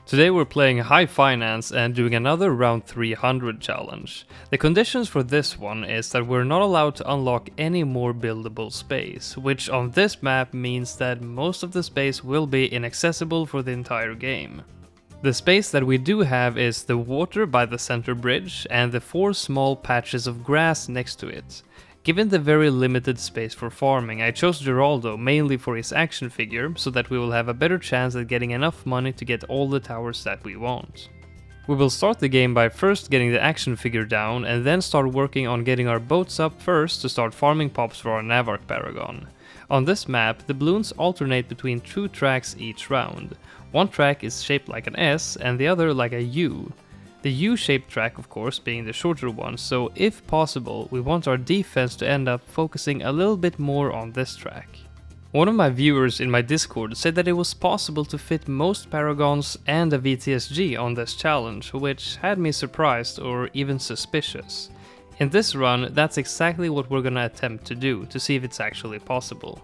Today we're playing High Finance and doing another round 300 challenge. The conditions for this one is that we're not allowed to unlock any more buildable space, which on this map means that most of the space will be inaccessible for the entire game. The space that we do have is the water by the center bridge and the 4 small patches of grass next to it. Given the very limited space for farming, I chose Geraldo mainly for his action figure, so that we will have a better chance at getting enough money to get all the towers that we want. We will start the game by first getting the action figure down and then start working on getting our boats up first to start farming pops for our Navark Paragon. On this map, the balloons alternate between 2 tracks each round. One track is shaped like an S and the other like a U. The U-shaped track, of course, being the shorter one, so if possible, we want our defense to end up focusing a little bit more on this track. One of my viewers in my Discord said that it was possible to fit most Paragons and a VTSG on this challenge, which had me surprised or even suspicious. In this run, that's exactly what we're gonna attempt to do, to see if it's actually possible.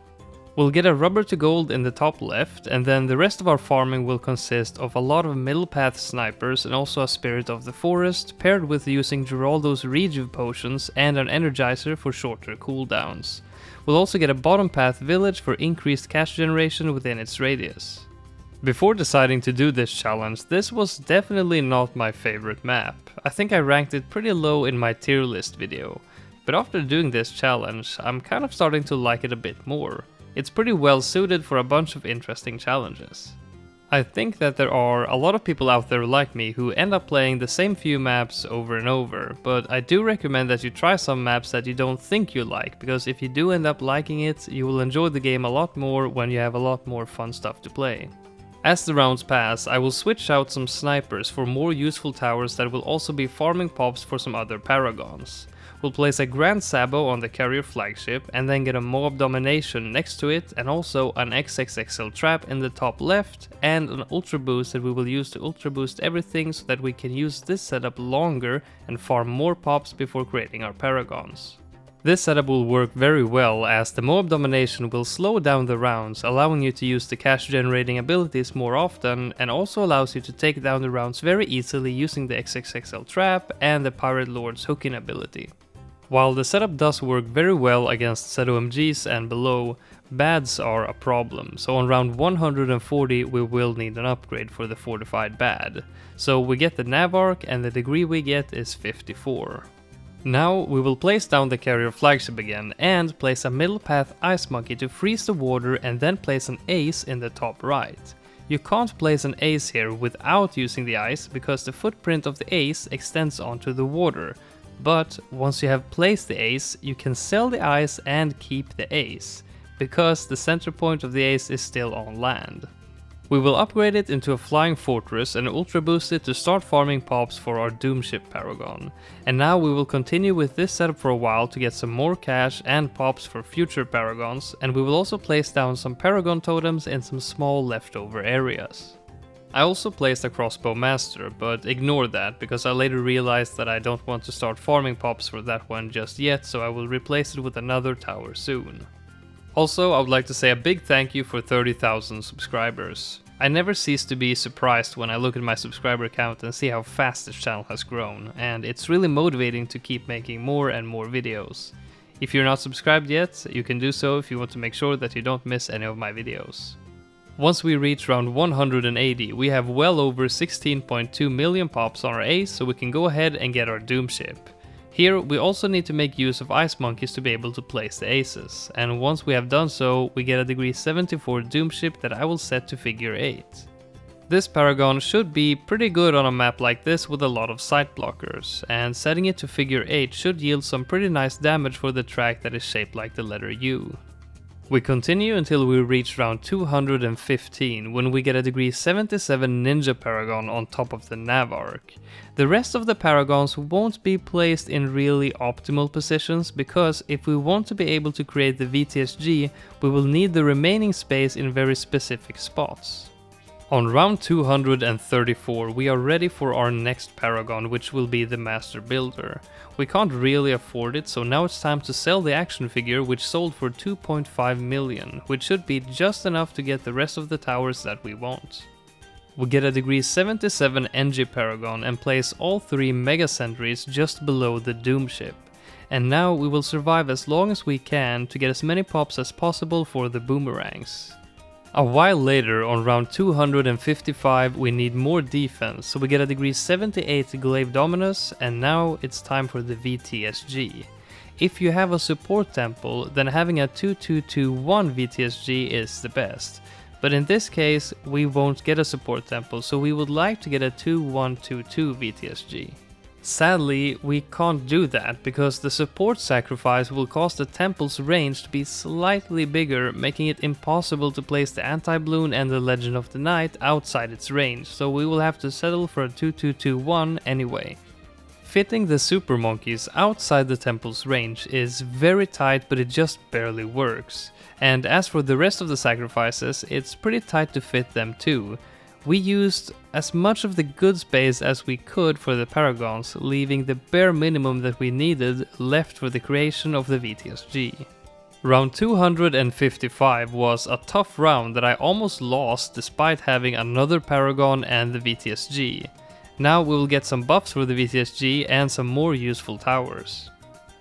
We'll get a rubber to gold in the top left, and then the rest of our farming will consist of a lot of middle path snipers and also a spirit of the forest, paired with using Geraldo's rejuve potions and an energizer for shorter cooldowns. We'll also get a bottom path village for increased cash generation within its radius. Before deciding to do this challenge, this was definitely not my favorite map. I think I ranked it pretty low in my tier list video, but after doing this challenge, I'm kind of starting to like it a bit more. It's pretty well suited for a bunch of interesting challenges. I think that there are a lot of people out there like me who end up playing the same few maps over and over, but I do recommend that you try some maps that you don't think you like, because if you do end up liking it, you will enjoy the game a lot more when you have a lot more fun stuff to play. As the rounds pass, I will switch out some snipers for more useful towers that will also be farming pops for some other Paragons. We'll place a Grand Sabo on the carrier flagship and then get a Moab Domination next to it, and also an XXXL trap in the top left and an Ultra Boost that we will use to Ultra Boost everything so that we can use this setup longer and farm more pops before creating our Paragons. This setup will work very well as the Moab Domination will slow down the rounds, allowing you to use the cash generating abilities more often, and also allows you to take down the rounds very easily using the XXXL trap and the Pirate Lord's hooking ability. While the setup does work very well against ZOMGs and below, bads are a problem, so on round 140 we will need an upgrade for the fortified bad. So we get the Navark and the degree we get is 54. Now we will place down the carrier flagship again and place a middle path ice monkey to freeze the water and then place an ace in the top right. You can't place an ace here without using the ice because the footprint of the ace extends onto the water. But once you have placed the ace, you can sell the ice and keep the ace, because the center point of the ace is still on land. We will upgrade it into a flying fortress and ultra boost it to start farming pops for our Doomship Paragon. And now we will continue with this setup for a while to get some more cash and pops for future Paragons, and we will also place down some Paragon totems in some small leftover areas. I also placed a crossbow master, but ignore that because I later realized that I don't want to start farming pops for that one just yet, so I will replace it with another tower soon. Also, I would like to say a big thank you for 30,000 subscribers. I never cease to be surprised when I look at my subscriber count and see how fast this channel has grown, and it's really motivating to keep making more and more videos. If you're not subscribed yet, you can do so if you want to make sure that you don't miss any of my videos. Once we reach round 180, we have well over 16.2 million pops on our ace, so we can go ahead and get our Doomship. Here we also need to make use of ice monkeys to be able to place the aces, and once we have done so, we get a degree 74 Doomship that I will set to figure 8. This Paragon should be pretty good on a map like this with a lot of sight blockers, and setting it to figure 8 should yield some pretty nice damage for the track that is shaped like the letter U. We continue until we reach round 215, when we get a degree 77 Ninja Paragon on top of the Navark. The rest of the Paragons won't be placed in really optimal positions, because if we want to be able to create the VTSG, we will need the remaining space in very specific spots. On round 234 we are ready for our next Paragon, which will be the Master Builder. We can't really afford it, so now it's time to sell the action figure, which sold for 2.5 million, which should be just enough to get the rest of the towers that we want. We get a degree 77 NG Paragon and place all 3 Mega Sentries just below the Doom ship. And now we will survive as long as we can to get as many pops as possible for the boomerangs. A while later, on round 255, we need more defense, so we get a degree 78 Glaive Dominus, and now it's time for the VTSG. If you have a support temple, then having a 2221 VTSG is the best. But in this case, we won't get a support temple, so we would like to get a 2122 VTSG. Sadly, we can't do that because the support sacrifice will cause the temple's range to be slightly bigger, making it impossible to place the anti-bloon and the Legend of the Night outside its range, so we will have to settle for a 2221 anyway. Fitting the super monkeys outside the temple's range is very tight, but it just barely works. And as for the rest of the sacrifices, it's pretty tight to fit them too. We used as much of the good space as we could for the paragons, leaving the bare minimum that we needed left for the creation of the VTSG. Round 255 was a tough round that I almost lost despite having another paragon and the VTSG. Now we will get some buffs for the VTSG and some more useful towers.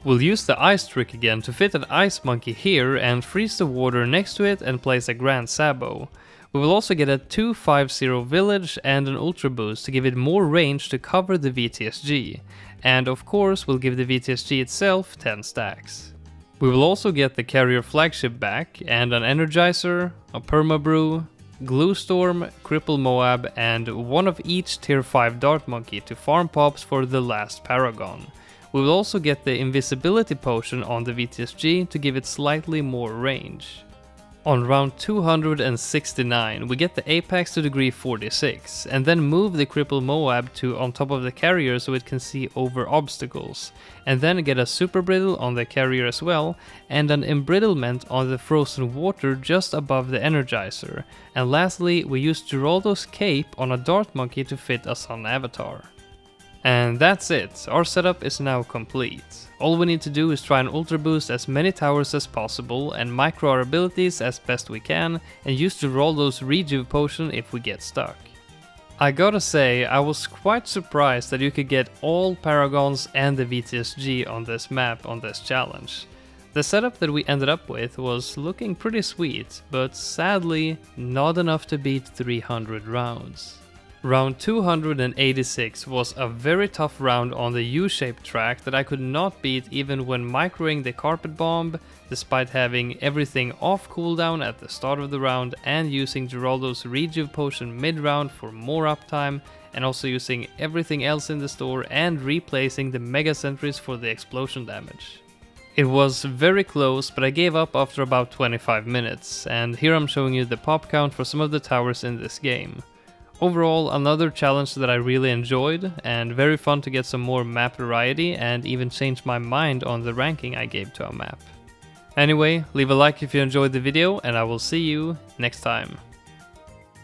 We'll use the ice trick again to fit an ice monkey here and freeze the water next to it and place a Grand Sabo. We will also get a 250 village and an ultra boost to give it more range to cover the VTSG. And of course we'll give the VTSG itself 10 stacks. We will also get the carrier flagship back and an energizer, a permabrew, glue storm, cripple Moab and one of each tier 5 dart monkey to farm pops for the last paragon. We will also get the invisibility potion on the VTSG to give it slightly more range. On round 269 we get the Apex to degree 46 and then move the cripple Moab to on top of the carrier so it can see over obstacles, and then get a super brittle on the carrier as well and an embrittlement on the frozen water just above the energizer, and lastly we use Geraldo's cape on a dart monkey to fit a sun avatar. And that's it, our setup is now complete. All we need to do is try and ultra boost as many towers as possible and micro our abilities as best we can and use Geraldo's rejuve potion if we get stuck. I gotta say, I was quite surprised that you could get all paragons and the VTSG on this map on this challenge. The setup that we ended up with was looking pretty sweet, but sadly not enough to beat 300 rounds. Round 286 was a very tough round on the U-shaped track that I could not beat even when microing the carpet bomb, despite having everything off cooldown at the start of the round and using Geraldo's rejuve potion mid-round for more uptime, and also using everything else in the store and replacing the mega sentries for the explosion damage. It was very close, but I gave up after about 25 minutes, and here I'm showing you the pop count for some of the towers in this game. Overall, another challenge that I really enjoyed, and very fun to get some more map variety and even change my mind on the ranking I gave to a map. Anyway, leave a like if you enjoyed the video and I will see you next time.